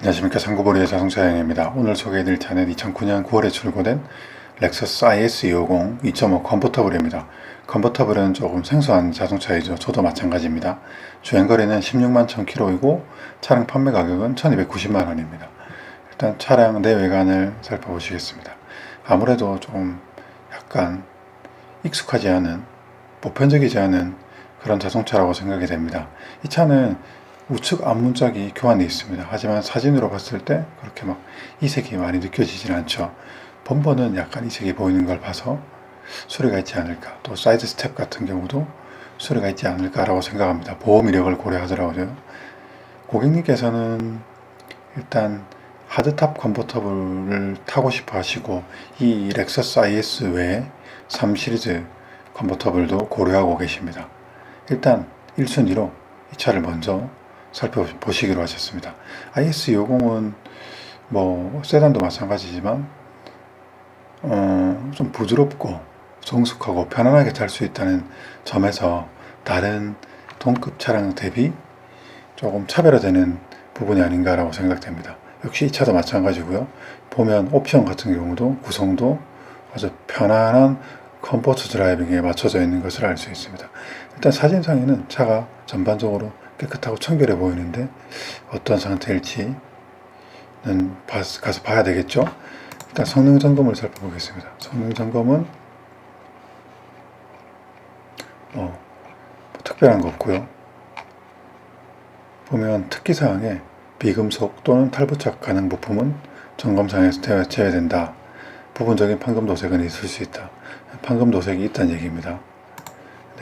안녕하십니까. 상고보리의 자동차 여행입니다. 오늘 소개해드릴 차는 2009년 9월에 출고된 렉서스 IS250 2.5 컨버터블입니다. 컨버터블은 조금 생소한 자동차이죠. 저도 마찬가지입니다. 주행거리는 16만 1000km이고 차량 판매 가격은 1290만원입니다. 일단 차량 내외관을 살펴보시겠습니다. 아무래도 좀 약간 익숙하지 않은, 보편적이지 않은 그런 자동차라고 생각이 됩니다. 이 차는 우측 앞문짝이 교환되어 있습니다. 하지만 사진으로 봤을 때 그렇게 막 이색이 많이 느껴지진 않죠. 범버는 약간 이색이 보이는 걸 봐서 수리가 있지 않을까, 또 사이드 스텝 같은 경우도 수리가 있지 않을까라고 생각합니다. 보험 이력을 고려하더라고요. 고객님께서는 일단 하드탑 컨버터블을 타고 싶어 하시고 이 렉서스 IS 외에 3 시리즈 컨버터블도 고려하고 계십니다. 일단 1순위로 이 차를 먼저 살펴보시기로 하셨습니다. IS250은 뭐 세단도 마찬가지지만 좀 부드럽고 정숙하고 편안하게 탈 수 있다는 점에서 다른 동급 차량 대비 조금 차별화되는 부분이 아닌가라고 생각됩니다. 역시 이 차도 마찬가지고요. 보면 옵션 같은 경우도 구성도 아주 편안한 컴포트 드라이빙에 맞춰져 있는 것을 알 수 있습니다. 일단 사진상에는 차가 전반적으로 깨끗하고 청결해 보이는데 어떤 상태일지는 가서 봐야 되겠죠. 일단 성능 점검을 살펴보겠습니다. 성능 점검은 뭐 특별한 거 없고요. 보면 특기사항에 비금속 또는 탈부착 가능 부품은 점검상에서 제외된다. 부분적인 판금 도색은 있을 수 있다. 판금 도색이 있다는 얘기입니다.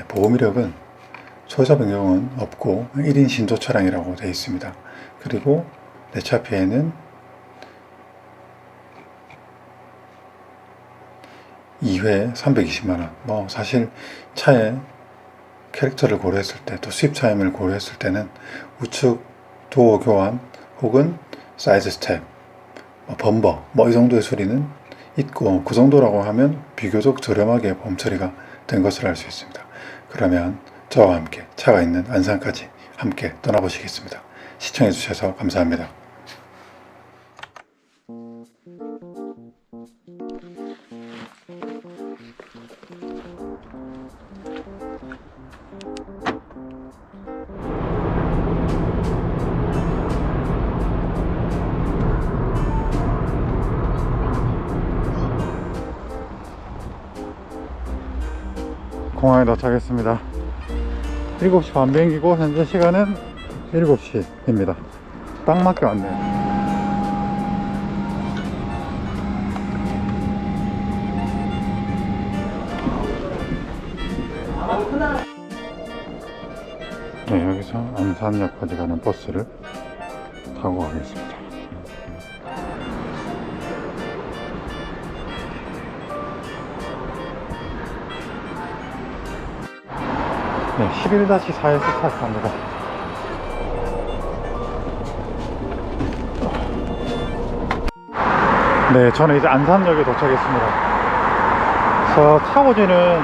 보험 이력은 소유자 변경은 없고 1인 신도 차량이라고 되어 있습니다. 그리고 내차 피해는 2회 320만원. 뭐 사실 차의 캐릭터를 고려했을 때, 또 수입 차임을 고려했을 때는 우측 도어 교환 혹은 사이드 스텝, 범버 이 정도의 수리는 있고, 그 정도라고 하면 비교적 저렴하게 보험 처리가 된 것을 알 수 있습니다. 그러면 저와 함께 차가 있는 안산까지 함께 떠나보시겠습니다. 시청해 주셔서 감사합니다. 공항에 도착했습니다. 7시 반 비행기고 현재 시간은 7시입니다. 딱 맞게 왔네요. 네, 여기서 안산역까지 가는 버스를 타고 가겠습니다. 네, 11-4에서 탔습니다. 네, 저는 이제 안산역에 도착했습니다. 저 차고지는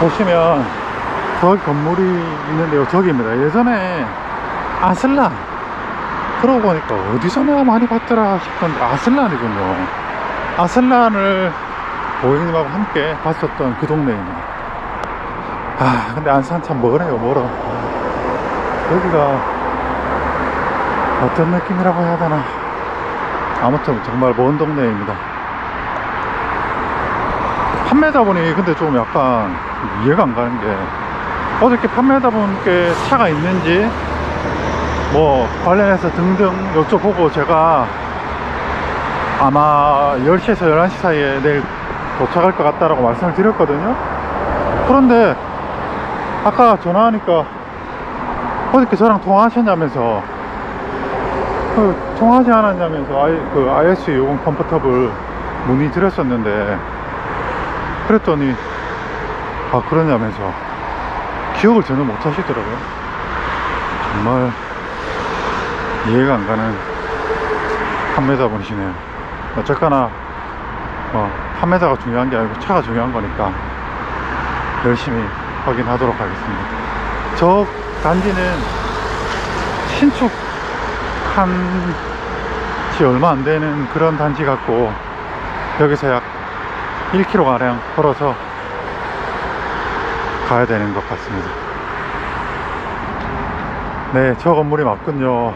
보시면 저기 건물이 있는데요. 저기입니다. 예전에 아슬란, 그러고 보니까 어디서 내가 많이 봤더라 싶은데 아슬란이군요. 아슬란을 고객님하고 함께 봤었던 그 동네입니다. 근데 안산 참 멀어요. 멀어. 여기가 어떤 느낌이라고 해야 되나. 아무튼 정말 먼 동네입니다. 판매자분이 근데 좀 약간 이해가 안 가는 게, 어저께 판매자분께 차가 있는지 뭐 관련해서 등등 여쭤보고 제가 아마 10시에서 11시 사이에 내일 도착할 것 같다라고 말씀을 드렸거든요. 그런데 아까 전화하니까 어저께 저랑 통화하셨냐면서, 통화하지 않았냐면서 IS250 컴포터블 문의 드렸었는데, 그랬더니 그러냐면서 기억을 전혀 못 하시더라고요. 정말 이해가 안 가는 판매자분이시네요. 어쨌거나 판매자가 중요한 게 아니고 차가 중요한 거니까 열심히 확인하도록 하겠습니다. 저 단지는 신축 지 얼마 안 되는 그런 단지 같고, 여기서 약 1km 가량 걸어서 가야 되는 것 같습니다. 네, 저 건물이 맞군요.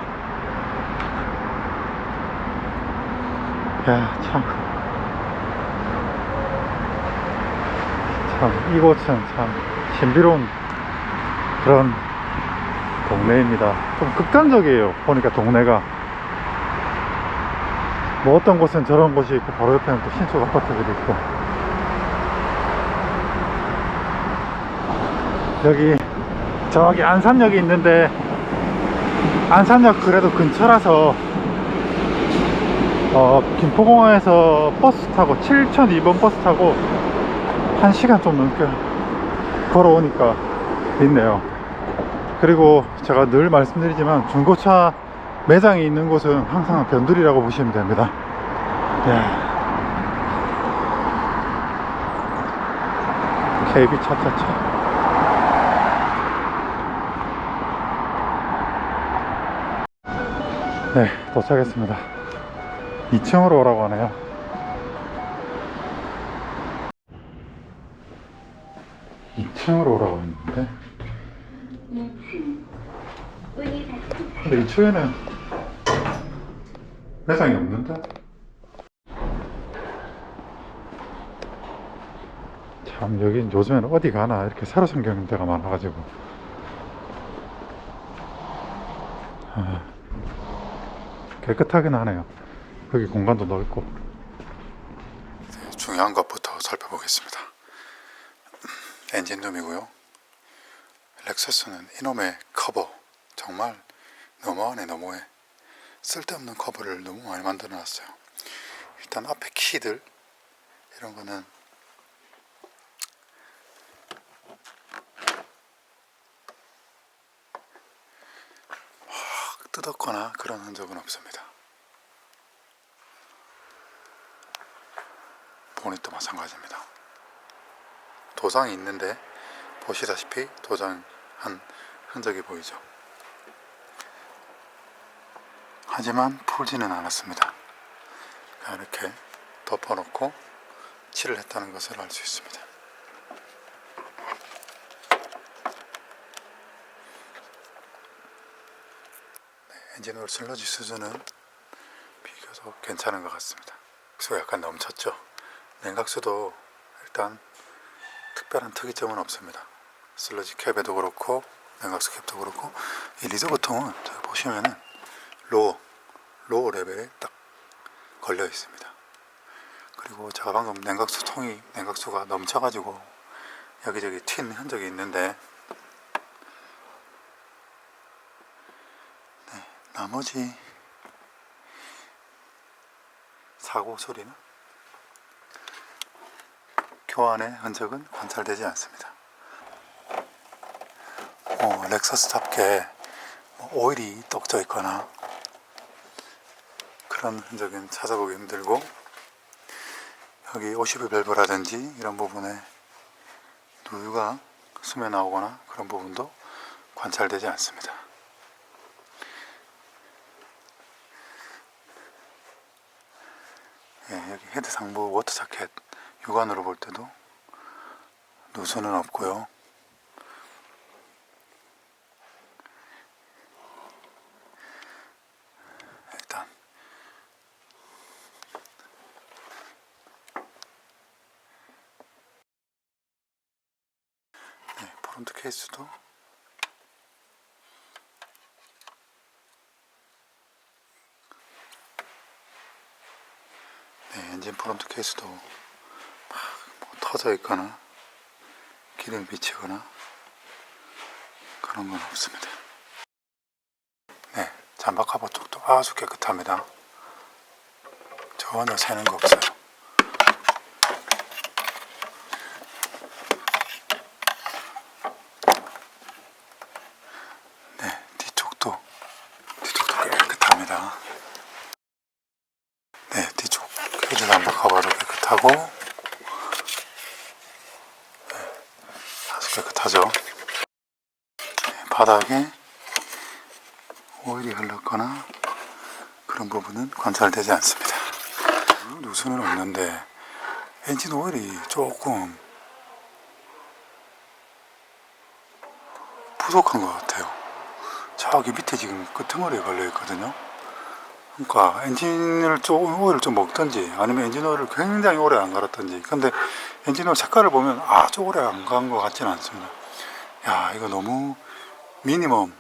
야, 참 이곳은 참 신비로운 그런 동네입니다. 좀 극단적이에요. 보니까 동네가 뭐 어떤 곳은 저런 곳이 있고, 바로 옆에는 또 신축 아파트들이 있고. 여기 저기 안산역이 있는데, 안산역 그래도 근처라서 김포공항에서 버스 타고 7002번 버스 타고 1시간 좀 넘게 걸어오니까 있네요. 그리고 제가 늘 말씀드리지만, 중고차 매장이 있는 곳은 항상 변두리라고 보시면 됩니다. KB 차차차. 네, 도착했습니다. 2층으로 오라고 하네요. 층으로 오라고 했는데, 근데 2층에는 매장이 없는데? 참, 여긴 요즘에는 어디 가나 이렇게 새로 생기는 데가 많아가지고. 깨끗하긴 하네요. 여기 공간도 넓고. 네, 중요한 것부터 살펴보겠습니다. 엔진룸이고요. 렉서스는 이놈의 커버, 정말 너무하네. 너무해. 쓸데없는 커버를 너무 많이 만들어 놨어요. 일단 앞에 키들, 이런 거는 뜯었거나 그런 흔적은 없습니다. 보닛도 마찬가지입니다. 도장이 있는데, 보시다시피 도장한 흔적이 보이죠. 하지만 풀지는 않았습니다. 이렇게 덮어놓고 칠을 했다는 것을 알 수 있습니다. 네, 엔진오일 슬러지 수준은 비교적 괜찮은 것 같습니다. 냉각수가 약간 넘쳤죠. 냉각수도 일단 특별한 특이점은 없습니다. 슬러지 캡에도 그렇고 냉각수 캡도 그렇고, 이 리저버통은 저기 보시면은 로우 레벨에 딱 걸려 있습니다. 그리고 제가 방금 냉각수가 넘쳐가지고 여기저기 튄 흔적이 있는데, 네, 나머지 사고 소리는, 교환의 흔적은 관찰되지 않습니다. 렉서스답게 오일이 떡져 있거나 그런 흔적은 찾아보기 힘들고, 여기 오시브 밸브라든지 이런 부분에 누유가 스며 나오거나 그런 부분도 관찰되지 않습니다. 여기 헤드 상부 워터 자켓 육안으로 볼 때도 누수는 없고요. 일단 프론트 케이스도 엔진 프론트 케이스도 막 터져 있거나 기름이 비치거나 그런 건 없습니다. 잠박 커버 쪽도 아주 깨끗합니다. 전혀 새는 거 없어요. 뒤쪽도 깨끗합니다. 뒤쪽 휠 잠박 커버도 깨끗하고, 아주 깨끗하죠. 바닥에 오일이 흘렀거나 그런 부분은 관찰되지 않습니다. 누수는 없는데 엔진 오일이 조금 부족한 것 같아요. 저기 밑에 지금 끄트머리에 걸려 있거든요. 그러니까 엔진을 조금 오일을 좀 먹든지 아니면 엔진 오일을 굉장히 오래 안 갈았든지. 근데 엔진 오일 색깔을 보면 아주 오래 안 간 것 같지는 않습니다. 야, 이거 너무 미니멈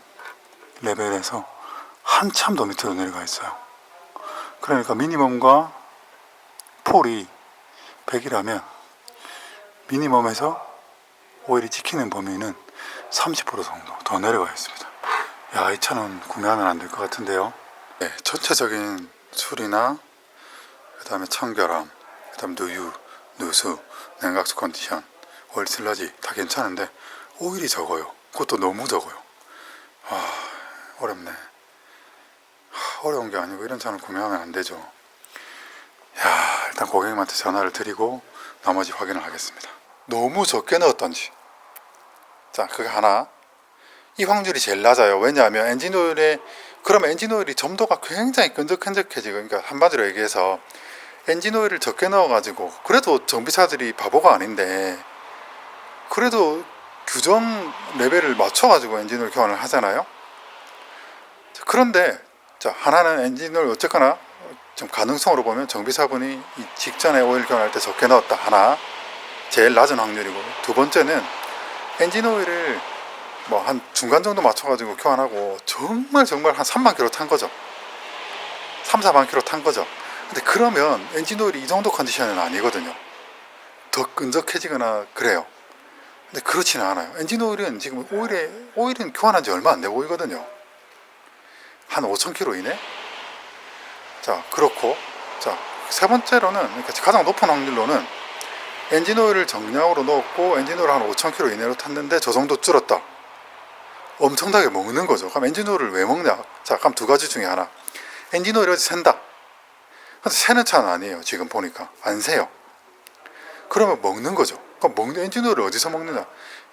레벨에서 한참 더 밑으로 내려가 있어요. 그러니까 미니멈과 폴이 100이라면 미니멈에서 오일이 찍히는 범위는 30% 정도 더 내려가 있습니다. 야, 이 차는 구매하면 안 될 것 같은데요. 네, 전체적인 수리나 그 다음에 청결함, 그 다음 누유, 누수, 냉각수 컨디션, 오일 슬러지 다 괜찮은데 오일이 적어요. 그것도 너무 적어요. 어렵네. 어려운 게 아니고 이런 차는 구매하면 안 되죠. 야, 일단 고객님한테 전화를 드리고 나머지 확인을 하겠습니다. 너무 적게 넣었던지. 자, 그게 하나. 이 확률이 제일 낮아요. 왜냐하면 그러면 엔진오일이 점도가 굉장히 끈적끈적해지고, 그러니까 한마디로 얘기해서 엔진오일을 적게 넣어가지고, 그래도 정비사들이 바보가 아닌데 그래도 규정 레벨을 맞춰가지고 엔진오일 교환을 하잖아요. 그런데 자, 하나는 엔진오일 어쨌거나 좀 가능성으로 보면 정비사분이 이 직전에 오일 교환할 때 적게 넣었다. 하나, 제일 낮은 확률이고, 두 번째는 엔진오일을 뭐 한 중간 정도 맞춰가지고 교환하고 정말 한 3만 킬로 탄 거죠. 3, 4만 킬로 탄 거죠. 근데 그러면 엔진오일이 이 정도 컨디션은 아니거든요. 더 끈적해지거나 그래요. 근데 그렇지는 않아요. 엔진오일은 지금 오일은 교환한 지 얼마 안 되고 있거든요. 한 5,000km 이내? 자, 그렇고, 자, 세 번째로는, 그러니까 가장 높은 확률로는 엔진오일을 정량으로 넣었고 엔진오일을 한 5,000km 이내로 탔는데 저 정도 줄었다. 엄청나게 먹는 거죠. 그럼 엔진오일을 왜 먹냐? 자, 그럼 두 가지 중에 하나. 엔진오일이 어디 샌다. 근데 새는 차는 아니에요. 지금 보니까 안 새요. 그러면 먹는 거죠. 그럼 엔진오일을 어디서 먹느냐?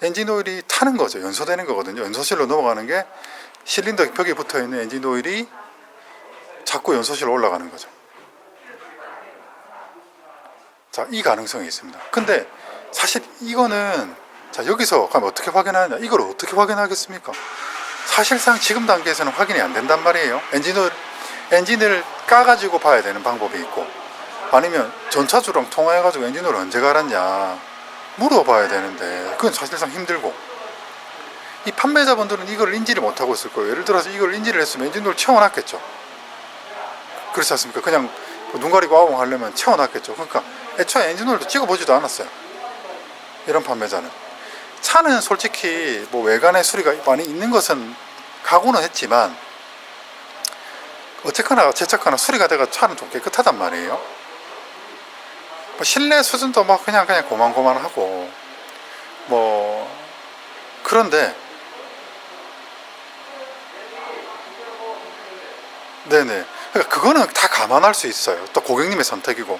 엔진오일이 타는 거죠. 연소되는 거거든요. 연소실로 넘어가는 게 실린더 벽에 붙어있는 엔진오일이 자꾸 연소실로 올라가는 거죠. 자, 이 가능성이 있습니다. 근데 사실 이거는, 자, 여기서 가면 어떻게 확인하느냐? 이걸 어떻게 확인하겠습니까? 사실상 지금 단계에서는 확인이 안 된단 말이에요. 엔진을 까가지고 봐야 되는 방법이 있고, 아니면 전차주랑 통화해가지고 엔진오일 언제 갈았냐 물어봐야 되는데, 그건 사실상 힘들고, 이 판매자분들은 이걸 인지를 못하고 있을 거예요. 예를 들어서 이걸 인지를 했으면 엔진오일 채워놨겠죠. 그렇지 않습니까? 그냥 눈 가리고 아웅 하려면 채워놨겠죠. 그러니까 애초에 엔진오일도 찍어보지도 않았어요. 이런 판매자는. 차는 솔직히 뭐 외관에 수리가 많이 있는 것은 각오는 했지만, 어쨌거나 제차거나 수리가 돼가 차는 좀 깨끗하단 말이에요. 뭐 실내 수준도 막 그냥 고만고만하고, 뭐 그런데 네네, 그러니까 그거는 다 감안할 수 있어요. 또 고객님의 선택이고.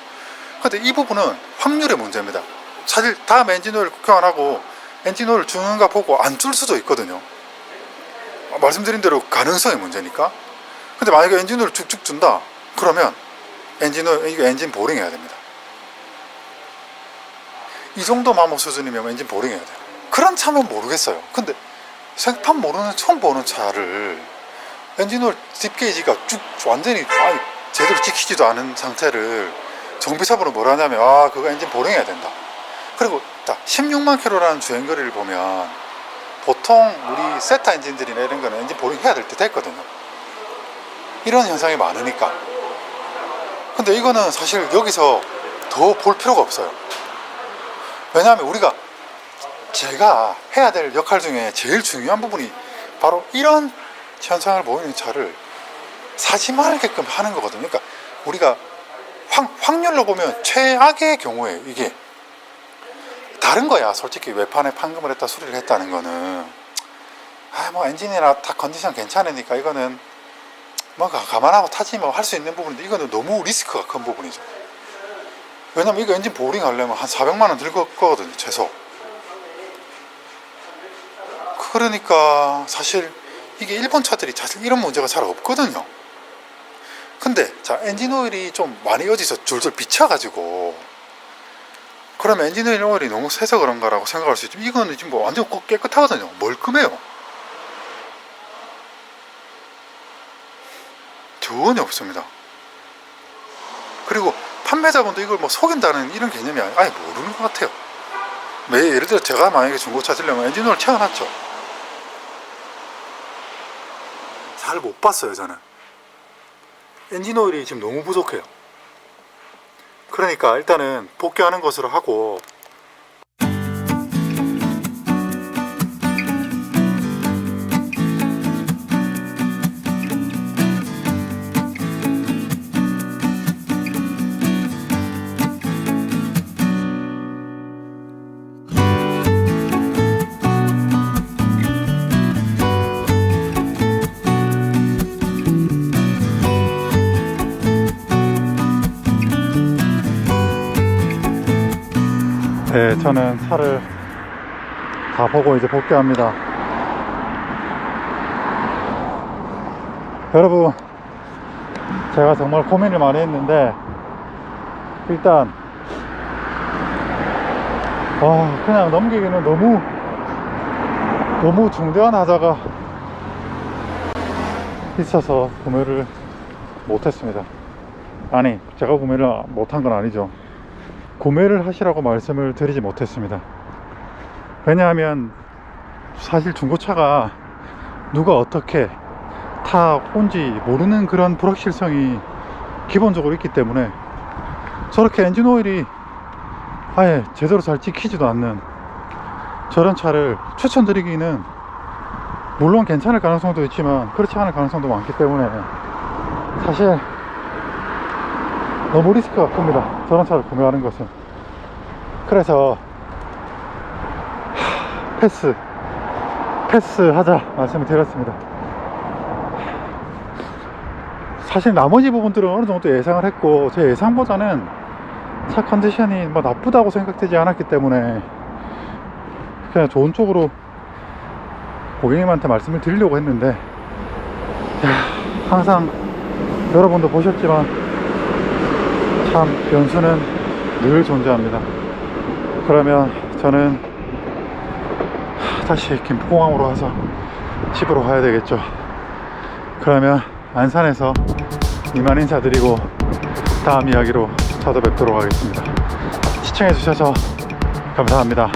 근데 이 부분은 확률의 문제입니다. 사실 다음 엔진오일 교환하고 엔진오일 주는가 보고 안 줄 수도 있거든요. 말씀드린 대로 가능성의 문제니까. 근데 만약에 엔진오일 쭉쭉 준다 그러면 엔진 보링 해야 됩니다. 이 정도 마모 수준이면 엔진 보링 해야 돼요. 그런 차면 모르겠어요. 근데 생판 모르는 처음 보는 차를 엔진오일 딥게이지가 쭉 완전히 제대로 찍히지도 않은 상태를 정비사분은 뭐라 하냐면, 그거 엔진 보링 해야 된다. 그리고 16만 킬로라는 주행거리를 보면 보통 우리 세타 엔진들이나 이런 거는 엔진 보링 해야 될 때 됐거든요. 이런 현상이 많으니까. 근데 이거는 사실 여기서 더 볼 필요가 없어요. 왜냐하면 제가 해야 될 역할 중에 제일 중요한 부분이 바로 이런 현상을 보이는 차를 사지 말게끔 하는 거거든요. 그러니까 우리가 확률로 보면 최악의 경우에 이게 다른 거야. 솔직히 외판에 판금을 했다 수리를 했다는 거는 뭐 엔진이나 다 컨디션 괜찮으니까 이거는 뭐 감안하고 타지 뭐 할 수 있는 부분인데, 이거는 너무 리스크가 큰 부분이죠. 왜냐면 이거 엔진 보링 하려면 한 400만 원 들 거거든요, 최소. 그러니까 사실 이게 일본 차들이 사실 이런 문제가 잘 없거든요. 근데 자, 엔진 오일이 좀 많이 어디서 줄줄 비쳐가지고, 그러면 엔진 오일이 너무 세서 그런가라고 생각할 수 있지만, 이거는 지금 뭐 완전 깨끗하거든요. 멀끔해요. 전혀 없습니다. 그리고 판매자분도 이걸 뭐 속인다는 이런 개념이 아예 모르는 것 같아요. 예를 들어 제가 만약에 중고차 쓰려면 엔진 오일 채워놨죠. 잘 못 봤어요, 저는. 엔진 오일이 지금 너무 부족해요. 그러니까 일단은 복귀하는 것으로 하고, 네, 저는 차를 다 보고 이제 복귀합니다. 여러분, 제가 정말 고민을 많이 했는데, 일단 그냥 넘기기는 너무 중대한 하자가 있어서 구매를 못했습니다. 아니, 제가 구매를 못한 건 아니죠. 구매를 하시라고 말씀을 드리지 못했습니다. 왜냐하면 사실 중고차가 누가 어떻게 타온지 모르는 그런 불확실성이 기본적으로 있기 때문에, 저렇게 엔진 오일이 아예 제대로 잘 찍히지도 않는 저런 차를 추천드리기는 물론 괜찮을 가능성도 있지만 그렇지 않을 가능성도 많기 때문에 사실 너무 리스크가 큽니다, 저런 차를 구매하는 것은. 그래서 패스하자 말씀을 드렸습니다. 사실 나머지 부분들은 어느 정도 예상을 했고, 제 예상보다는 차 컨디션이 뭐 나쁘다고 생각되지 않았기 때문에 그냥 좋은 쪽으로 고객님한테 말씀을 드리려고 했는데, 항상 여러분도 보셨지만 참 변수는 늘 존재합니다. 그러면 저는 다시 김포공항으로 와서 집으로 가야 되겠죠. 그러면 안산에서 이만 인사드리고 다음 이야기로 찾아뵙도록 하겠습니다. 시청해 주셔서 감사합니다.